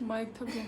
Mic थक गया।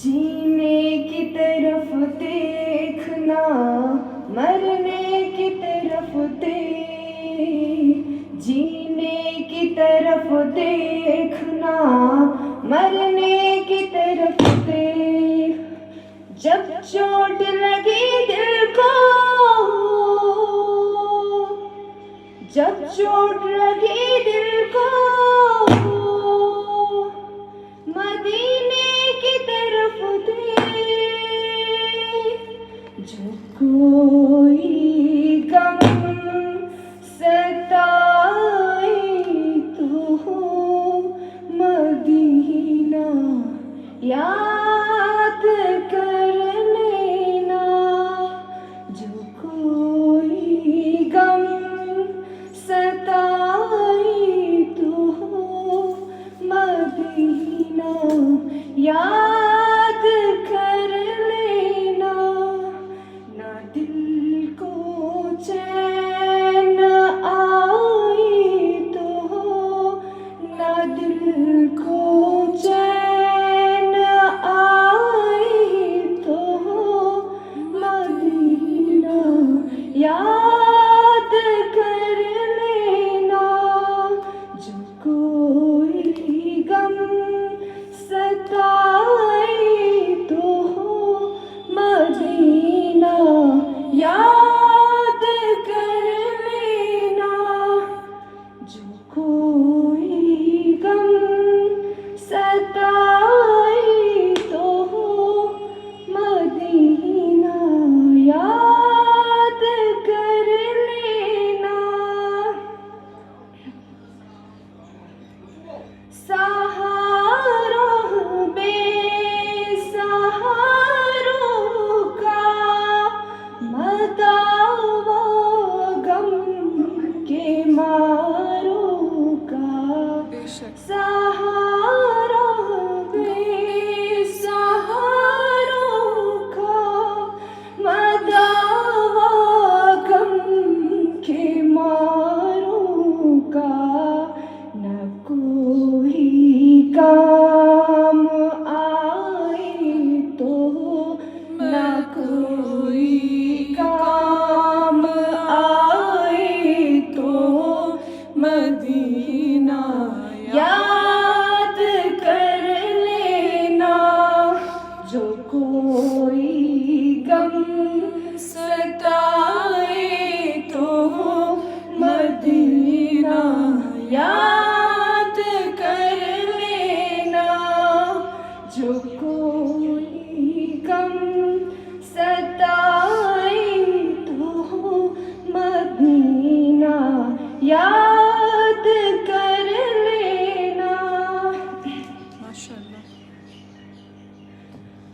जीने की तरफ देखना, मरने की तरफ जीने की तरफ देखना, मरने की तरफ देख। जब चोट लगी दिल को, जब चोट लगी दिल को, मदीने की तरफ देख। जो कोई गम सताए तो मदीना याद कर लेना। जो कोई गम सताए तो मदीना याद कर लेना। ना दिल को चैन आए तो, ना दिल को चैन आए तो मदीना याद कर लेना। जो कोई गम सताए तो मदीना याद कर लेना। जो कोई गम सताए तो मदीना याद कर लेना। सहारों बेसहारों का मदावा गम के मारों का। सहारा बेसहारों का मदावा गम के मारों का। न कोई काम आए तो, न कोई काम आए तो मदीना याद कर लेना। जो कोई गम सताए तो मदीना याद कर लेना। जो कोई गम सताए तो मदीना याद कर लेना। माशाअल्लाह।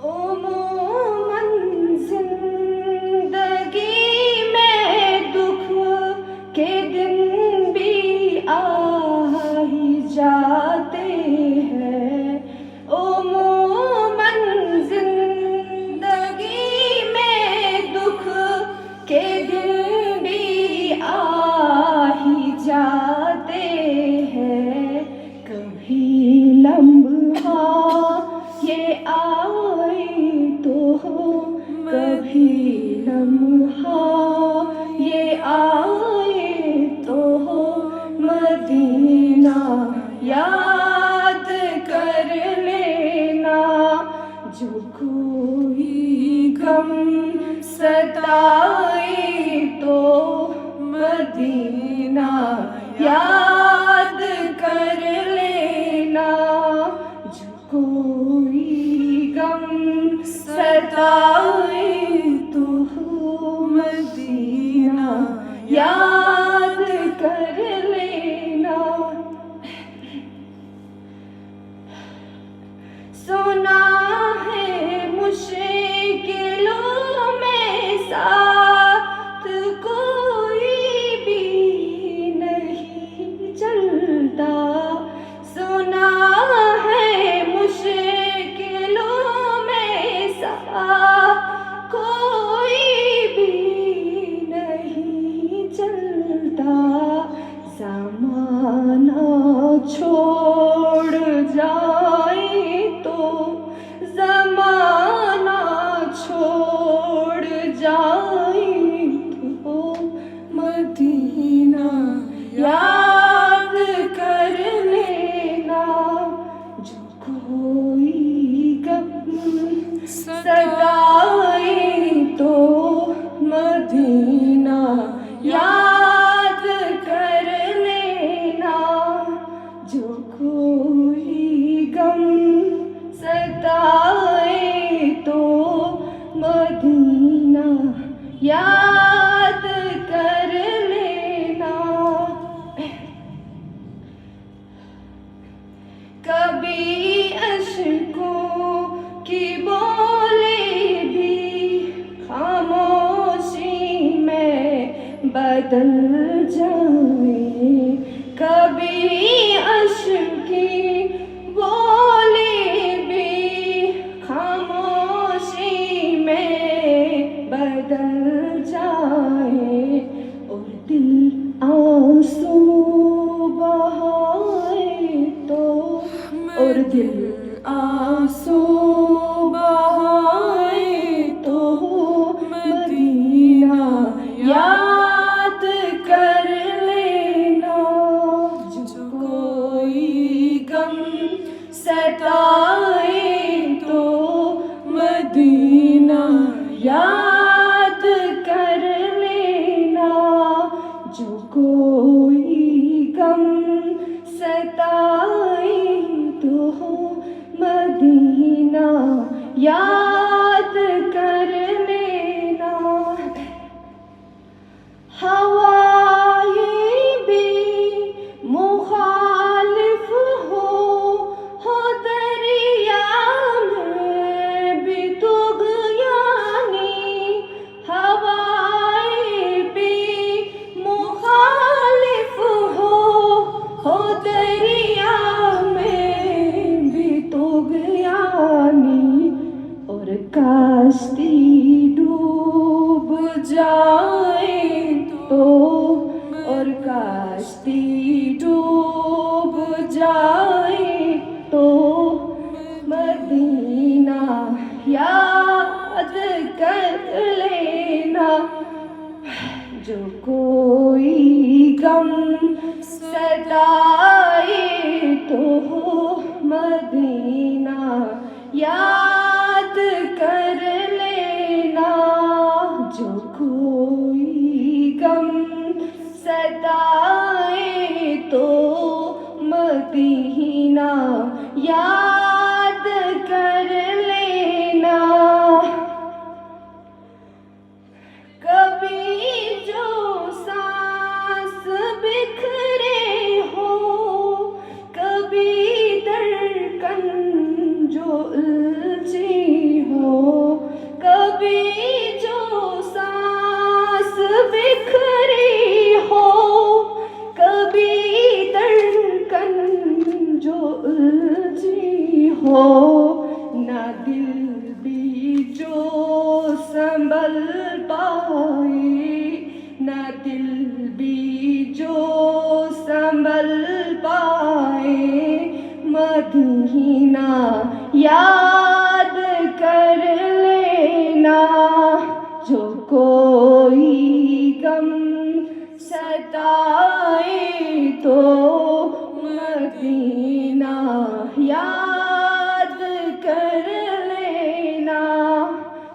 ओ मोमन जिंदगी में दुख के दिन भी आ ही जाते हैं। ओ मोमन जिंदगी में दुख के दिन भी आ ही जाते हैं। कभी लम्हा ये आए तो, कभी लम्हा ये आए तो मदीना याद मदीना याद कर लेना, जो कोई गम सताए तो मदीना याद कर लेना। कभी अश्कों की बोले भी खामोशी में बदल जाए, कभी अश्क की बोले भी खामोशी में बदल जाए, और दिल आंसू बहाए तो, और दिल आंसू बहाए तो मदीना याद कर लेना, जो कोई गम सताए तो मदीना याद कर लेना, जो कोई गम सताए तो मदीना याद कर लेना। हवाएं भी मुखालिफ हो दरिया में भी तुग़यानी, हवाएं भी मुखालिफ हो दरिया में भी तुग़यानी, और काश्ती डूब जाए तो, और काश्ती डूब जाए तो मदीना याद कर लेना, जो कोई गम सताए तो मदीना याद कर लेना, जो कोई गम सताए तो मदीना याद कर लेना। कभी जो सांस बिखरे हो, कभी धड़कन जो उलझी हो, कभी जो सांस बिखरी हो, कभी धड़कन जो उलझी हो, ना दिल भी जो संभल पाए, ना दिल भी जो संभल पाए, मदीना याद कर लेना, जो कोई गम सताए तो मदीना याद कर लेना,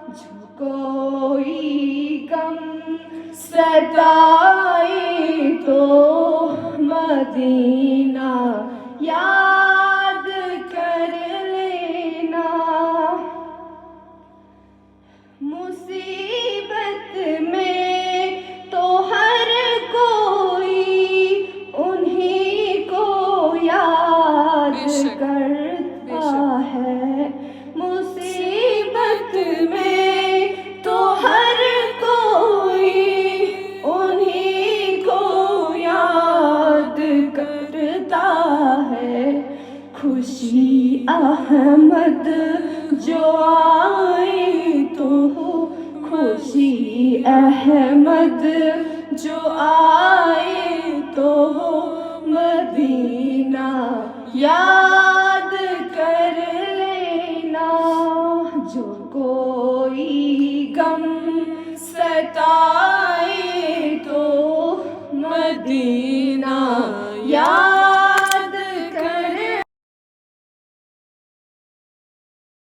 जो कोई गम सताए तो मदीना याद कर लेना। मुसीबत में तो हर कोई उन्हीं को याद करता है, मुसीबत में तो हर कोई उन्हीं को याद करता है, खुशी अहमद जो आए तो, खुशी अहमद जो आए तो मदीना याद कर लेना, जो कोई गम सताए तो मदीना